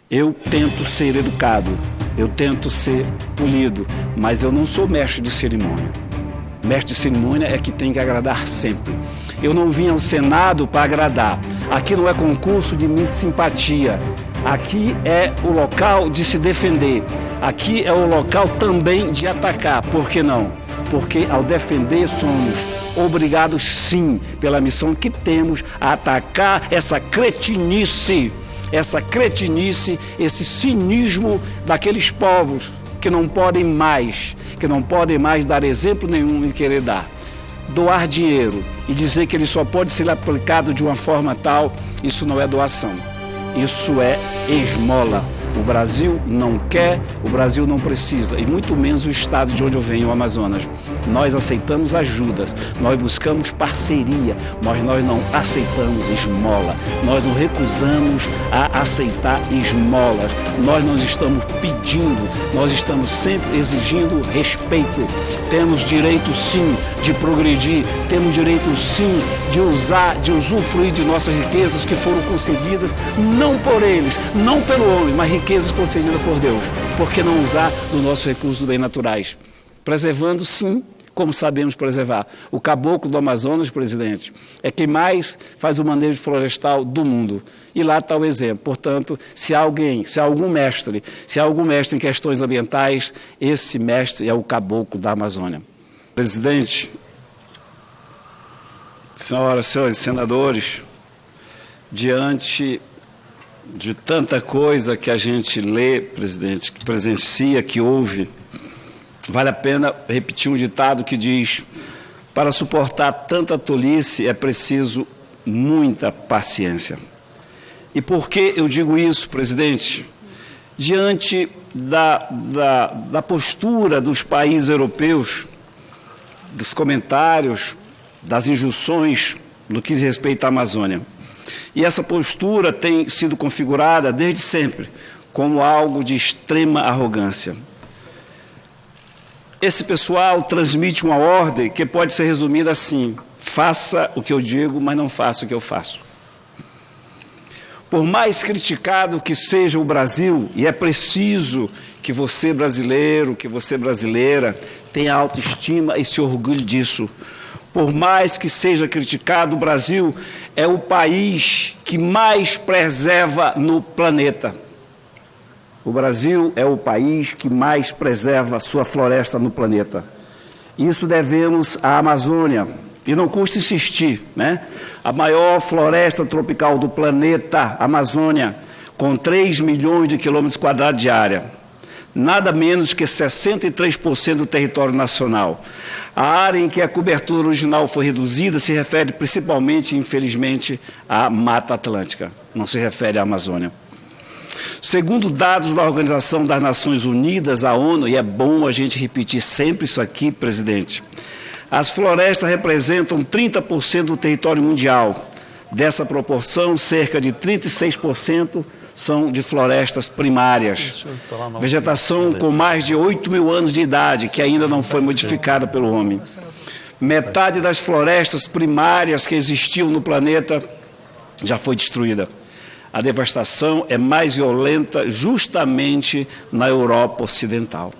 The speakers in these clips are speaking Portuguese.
Eu tento ser educado, eu tento ser polido, mas eu não sou mestre de cerimônia. Mestre de cerimônia é que tem que agradar sempre. Eu não vim ao Senado para agradar. Aqui não é concurso de Miss Simpatia. Aqui é o local de se defender. Aqui é o local também de atacar. Por que não? Porque ao defender somos obrigados sim, pela missão que temos, a atacar essa cretinice, esse cinismo daqueles povos que não podem mais dar exemplo nenhum em querer dar. Doar dinheiro e dizer que ele só pode ser aplicado de uma forma tal, isso não é doação, isso é esmola. O Brasil não quer, o Brasil não precisa, e muito menos o estado de onde eu venho, o Amazonas. Nós aceitamos ajudas, nós buscamos parceria, mas nós não aceitamos esmola. Nós não recusamos a aceitar esmolas. Nós não estamos pedindo, nós estamos sempre exigindo respeito. Temos direito sim de progredir, temos direito sim de usufruir de nossas riquezas que foram concedidas não por eles, não pelo homem, mas riquezas concedidas por Deus. Por que não usar dos nossos recursos bem naturais? Preservando sim, como sabemos preservar. O caboclo do Amazonas, presidente, é quem mais faz o manejo florestal do mundo. E lá está o exemplo. Portanto, se há algum mestre em questões ambientais, esse mestre é o caboclo da Amazônia. Presidente, senhoras e senhores senadores, diante de tanta coisa que a gente lê, presidente, que presencia, que ouve, vale a pena repetir um ditado que diz: para suportar tanta tolice é preciso muita paciência. E por que eu digo isso, presidente? Diante da postura dos países europeus, dos comentários, das injunções no que diz respeito à Amazônia. E essa postura tem sido configurada desde sempre como algo de extrema arrogância. Esse pessoal transmite uma ordem que pode ser resumida assim: faça o que eu digo, mas não faça o que eu faço. Por mais criticado que seja o Brasil, e é preciso que você brasileiro, que você brasileira, tenha autoestima e se orgulhe disso. Por mais que seja criticado, o Brasil é o país que mais preserva no planeta. O Brasil é o país que mais preserva sua floresta no planeta. Isso devemos à Amazônia. E não custa insistir, né? A maior floresta tropical do planeta, Amazônia, com 3 milhões de quilômetros quadrados de área. Nada menos que 63% do território nacional. A área em que a cobertura original foi reduzida se refere principalmente, infelizmente, à Mata Atlântica, não se refere à Amazônia. Segundo dados da Organização das Nações Unidas, a ONU, e é bom a gente repetir sempre isso aqui, presidente, as florestas representam 30% do território mundial. Dessa proporção, cerca de 36% são de florestas primárias. Vegetação com mais de 8 mil anos de idade, que ainda não foi modificada pelo homem. Metade das florestas primárias que existiam no planeta já foi destruída. A devastação é mais violenta justamente na Europa Ocidental,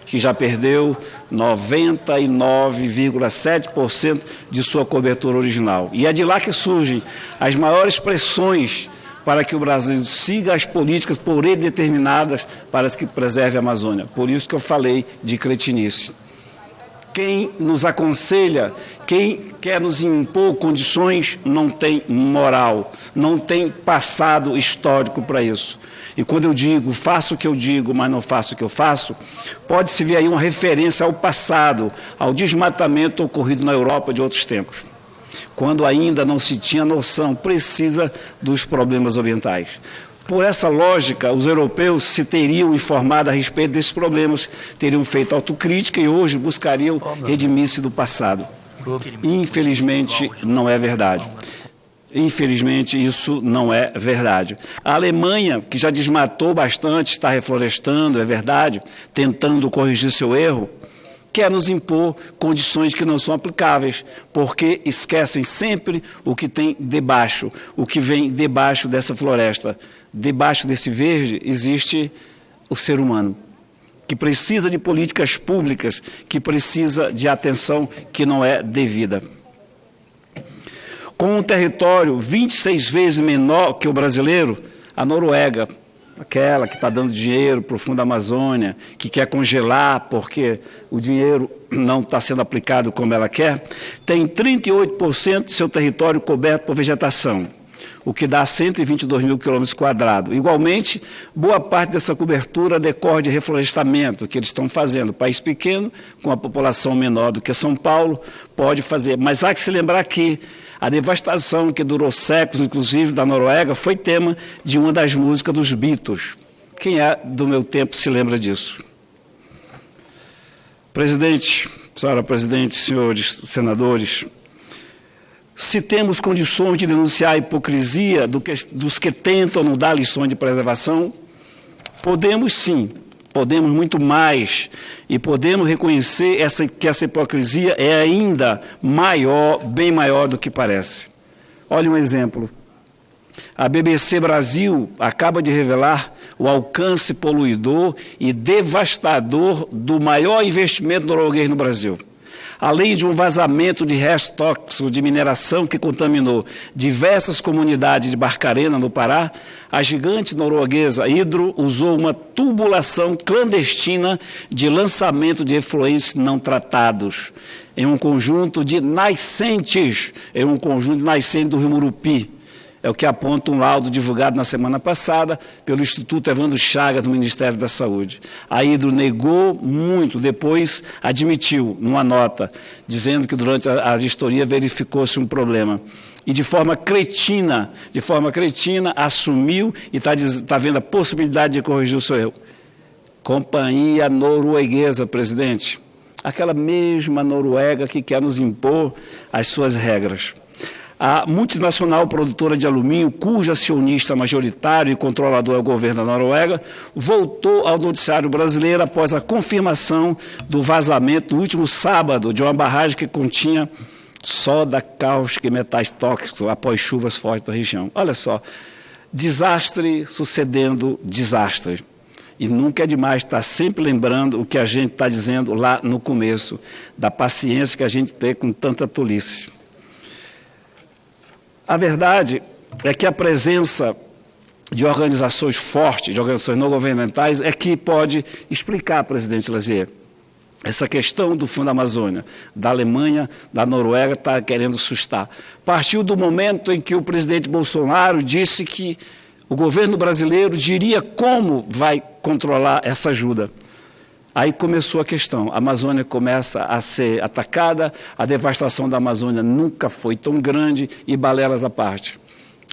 que já perdeu 99,7% de sua cobertura original. E é de lá que surgem as maiores pressões para que o Brasil siga as políticas por ele determinadas para que preserve a Amazônia. Por isso que eu falei de cretinice. Quem nos aconselha, quem quer nos impor condições, não tem moral, não tem passado histórico para isso. E quando eu digo, faço o que eu digo, mas não faço o que eu faço, pode-se ver aí uma referência ao passado, ao desmatamento ocorrido na Europa de outros tempos, quando ainda não se tinha noção precisa dos problemas ambientais. Por essa lógica, os europeus se teriam informado a respeito desses problemas, teriam feito autocrítica e hoje buscariam redimir-se do passado. Infelizmente, não é verdade. Infelizmente, isso não é verdade. A Alemanha, que já desmatou bastante, está reflorestando, é verdade, tentando corrigir seu erro, quer nos impor condições que não são aplicáveis, porque esquecem sempre o que tem debaixo, o que vem debaixo dessa floresta, debaixo desse verde existe o ser humano, que precisa de políticas públicas, que precisa de atenção que não é devida. Com um território 26 vezes menor que o brasileiro, a Noruega, aquela que está dando dinheiro para o Fundo da Amazônia, que quer congelar porque o dinheiro não está sendo aplicado como ela quer, tem 38% de seu território coberto por vegetação, o que dá 122 mil quilômetros quadrados. Igualmente, boa parte dessa cobertura decorre de reflorestamento que eles estão fazendo. País pequeno, com a população menor do que São Paulo, pode fazer. Mas há que se lembrar que a devastação que durou séculos, inclusive, da Noruega, foi tema de uma das músicas dos Beatles. Quem é do meu tempo se lembra disso? Presidente, senhora presidente, senhores senadores, se temos condições de denunciar a hipocrisia dos que tentam não dar lições de preservação, podemos sim, podemos muito mais, e podemos reconhecer que essa hipocrisia é ainda maior, bem maior do que parece. Olha um exemplo. A BBC Brasil acaba de revelar o alcance poluidor e devastador do maior investimento norueguês no Brasil. Além de um vazamento de restos tóxicos de mineração que contaminou diversas comunidades de Barcarena, no Pará, a gigante norueguesa Hydro usou uma tubulação clandestina de lançamento de efluentes não tratados em um conjunto de nascentes, do Rio Murupi. É o que aponta um laudo divulgado na semana passada pelo Instituto Evandro Chagas, do Ministério da Saúde. A Hydro negou muito, depois admitiu numa nota, dizendo que durante a vistoria verificou-se um problema. E de forma cretina, assumiu e está vendo a possibilidade de corrigir o seu erro. Companhia norueguesa, presidente. Aquela mesma Noruega que quer nos impor as suas regras. A multinacional produtora de alumínio, cujo acionista majoritário e controlador é o governo da Noruega, voltou ao noticiário brasileiro após a confirmação do vazamento no último sábado de uma barragem que continha soda cáustica e metais tóxicos após chuvas fortes da região. Olha só, desastre sucedendo desastre. E nunca é demais estar sempre lembrando o que a gente está dizendo lá no começo, da paciência que a gente tem com tanta tolice. A verdade é que a presença de organizações fortes, de organizações não governamentais, é que pode explicar, presidente Lazier, essa questão do Fundo da Amazônia, da Alemanha, da Noruega, está querendo sustar. Partiu do momento em que o presidente Bolsonaro disse que o governo brasileiro diria como vai controlar essa ajuda. Aí começou a questão, a Amazônia começa a ser atacada, a devastação da Amazônia nunca foi tão grande e balelas à parte.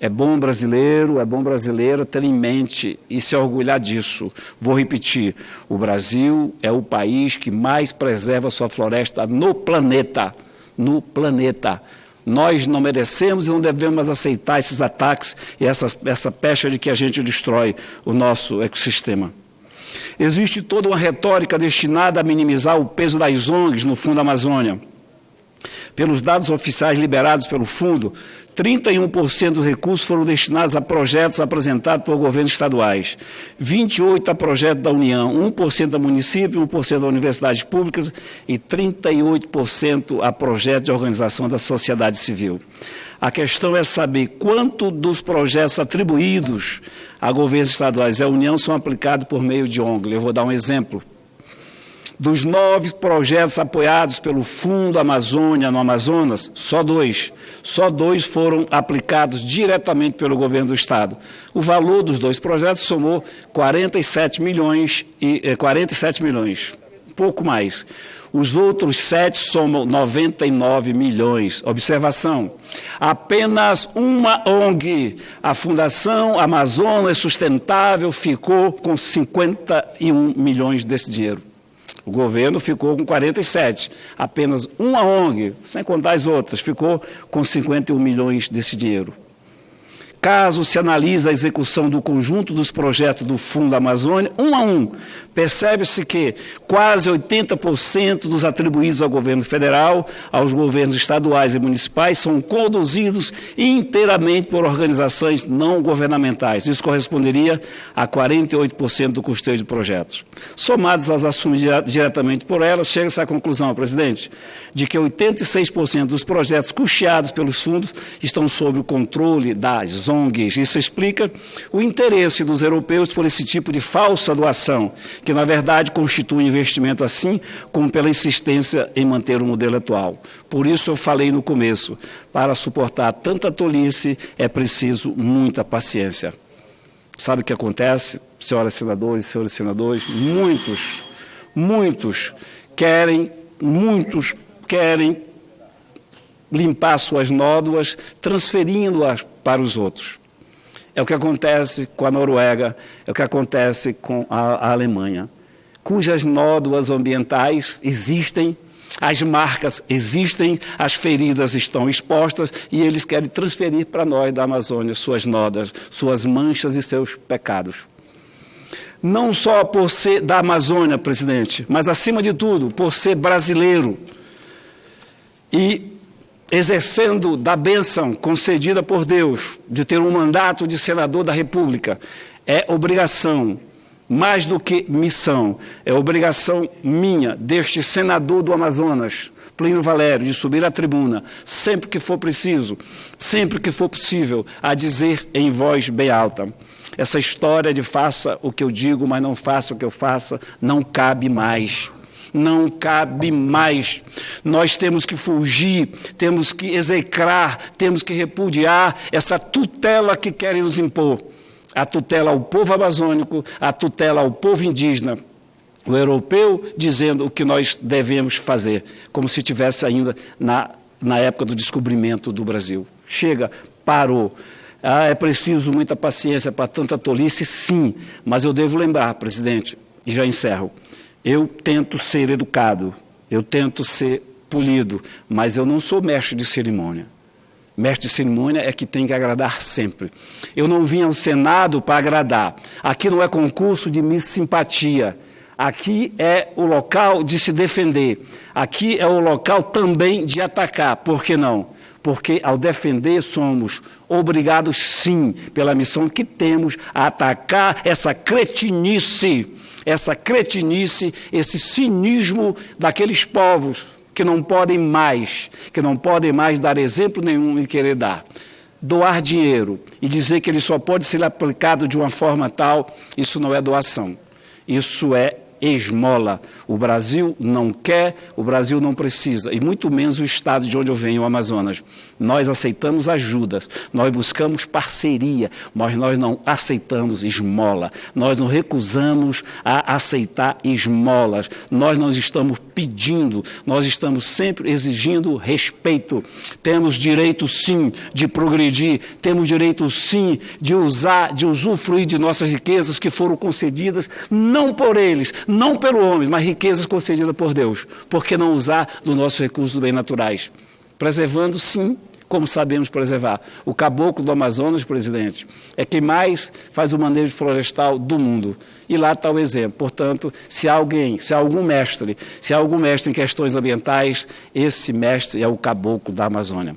É bom brasileiro ter em mente e se orgulhar disso. Vou repetir, o Brasil é o país que mais preserva sua floresta no planeta. Nós não merecemos e não devemos aceitar esses ataques e essa pecha de que a gente destrói o nosso ecossistema. Existe toda uma retórica destinada a minimizar o peso das ONGs no Fundo da Amazônia. Pelos dados oficiais liberados pelo Fundo, 31% dos recursos foram destinados a projetos apresentados por governos estaduais, 28% a projetos da União, 1% a município, 1% a universidades públicas e 38% a projetos de organização da sociedade civil. A questão é saber quanto dos projetos atribuídos a governos estaduais e à União são aplicados por meio de ONG. Eu vou dar um exemplo. Dos 9 projetos apoiados pelo Fundo Amazônia no Amazonas, só dois foram aplicados diretamente pelo governo do Estado. O valor dos 2 projetos somou 47 milhões, pouco mais. Os outros 7 somam 99 milhões. Observação, apenas uma ONG, a Fundação Amazonas Sustentável, ficou com 51 milhões desse dinheiro. O governo ficou com 47. Apenas uma ONG, sem contar as outras, ficou com 51 milhões desse dinheiro. Caso se analise a execução do conjunto dos projetos do Fundo Amazônia, um a um, percebe-se que quase 80% dos atribuídos ao governo federal, aos governos estaduais e municipais, são conduzidos inteiramente por organizações não governamentais. Isso corresponderia a 48% do custeio de projetos. Somados aos assumidos diretamente por elas, chega-se à conclusão, presidente, de que 86% dos projetos custeados pelos fundos estão sob o controle das ONGs. Isso explica o interesse dos europeus por esse tipo de falsa doação, que na verdade constitui um investimento assim como pela insistência em manter o modelo atual. Por isso eu falei no começo, para suportar tanta tolice é preciso muita paciência. Sabe o que acontece, senhoras senadoras e senhores senadores? Muitos querem limpar suas nódoas, transferindo-as para os outros. É o que acontece com a Noruega, é o que acontece com a Alemanha, cujas nódoas ambientais existem, as marcas existem, as feridas estão expostas e eles querem transferir para nós da Amazônia suas nódoas, suas manchas e seus pecados. Não só por ser da Amazônia, presidente, mas acima de tudo, por ser brasileiro e exercendo da bênção concedida por Deus de ter um mandato de senador da República, é obrigação, mais do que missão, é obrigação minha, deste senador do Amazonas, Plínio Valério, de subir à tribuna, sempre que for preciso, sempre que for possível, a dizer em voz bem alta: essa história de faça o que eu digo, mas não faça o que eu faça, não cabe mais. Não cabe mais. Nós temos que fugir, temos que execrar, temos que repudiar essa tutela que querem nos impor. A tutela ao povo amazônico, a tutela ao povo indígena. O europeu dizendo o que nós devemos fazer, como se estivesse ainda na época do descobrimento do Brasil. Chega, parou. É preciso muita paciência para tanta tolice, sim, mas eu devo lembrar, presidente, e já encerro, eu tento ser educado, eu tento ser polido, mas eu não sou mestre de cerimônia. Mestre de cerimônia é que tem que agradar sempre. Eu não vim ao Senado para agradar. Aqui não é concurso de Miss Simpatia. Aqui é o local de se defender. Aqui é o local também de atacar. Por que não? Porque ao defender somos obrigados, sim, pela missão que temos, a atacar essa cretinice, esse cinismo daqueles povos que não podem mais dar exemplo nenhum e querer dar. Doar dinheiro e dizer que ele só pode ser aplicado de uma forma tal, isso não é doação, isso é esmola. O Brasil não quer, o Brasil não precisa, e muito menos o estado de onde eu venho, o Amazonas. Nós aceitamos ajudas, nós buscamos parceria, mas nós não aceitamos esmola. Nós não recusamos a aceitar esmolas. Nós não estamos pedindo, nós estamos sempre exigindo respeito. Temos direito, sim, de progredir, temos direito, sim, de usufruir de nossas riquezas que foram concedidas, não por eles, não pelo homem, mas riquezas concedidas por Deus. Por que não usar dos nossos recursos bem naturais? Preservando, sim, como sabemos preservar. O caboclo do Amazonas, presidente, é quem mais faz o manejo florestal do mundo. E lá está o exemplo. Portanto, se há algum mestre em questões ambientais, esse mestre é o caboclo da Amazônia.